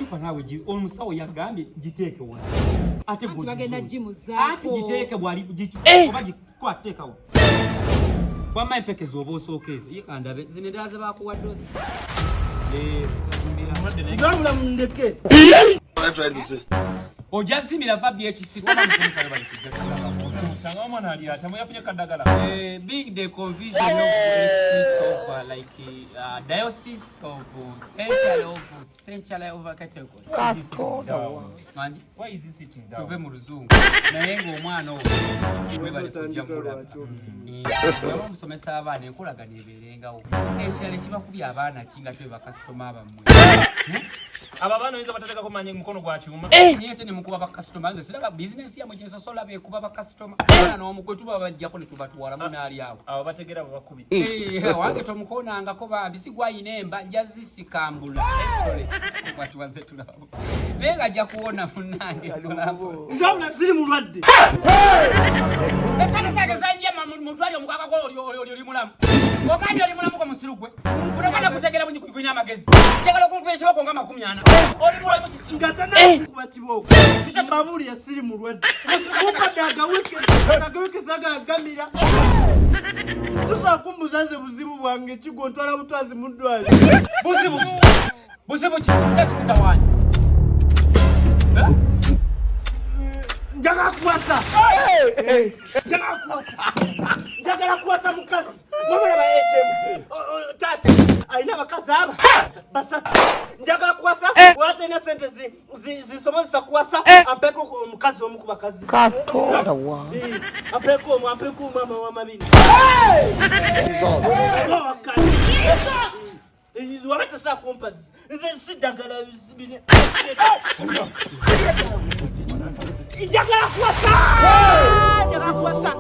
echupa nawe omusawo yagambye giteeke wona ate gwe bagenda jimu zaako ate giteeke bwali gichu oba gikwatekawo kwama empekezo oba osookeezo yekandabe zino endala ze bakuwaddozi nzabula mundeke ojazimira babbi ekisirwa namusomesa bali Sanga omwana ali atamu yafunye kadagala. Big the confusion of HTs of like diocese of central of Catholic. Manji, Why is he sitting down? tuve mu luzungu. Naye ng'omwana oyo we bali kujja kulaba. Yaba musomesa abaana enkolagana ebeerengawo. Ekirala kibakubya abaana kinga twe bakasitoma abammwe. Aba bana oyinza batateka kumanya mukono gwa kyuma. Niye tene mukuba bakasitoma nze siraba business ya mujinso sola be kuba bakasitoma. Bana n'omugwe tuba bajjako ne tubatwala mu naali awo. Abo bategera bakubi. Wange tomukonangako bambi sigwa inemba njazisikambula. Sorry. Watu wanze tulabo. Nenga ajja kuona munange tulabo. nzabula ziri mulwadde Esana zake zanje mudwali omukaka ko oli mulamu. Okandi oli mulamu ko musirugwe. Unakwenda kutegera bunyi kuyinya amagezi. Tegala kunkwesha bako nga 40. Oli mulamu kisiru. ngatana kuba kiboko mbabuli ya siri mulwadde mupadde agaweke zagagamira tusakumbuza nze buzibu bwange kigo ntwala butwazi mu ddwali buzibu ki sekikutawanya njagala kuwasa njagala kuwasa mukazi mwamala ba HM tate alina abakazi aba basatu njagala kuwasa watalina sente zisobozesa kuwasa ampeko omukazi omu ku bakazi ampeko mama w'amabiri wabata saa kumpazi nze sidagala bisibine njagala kuwasa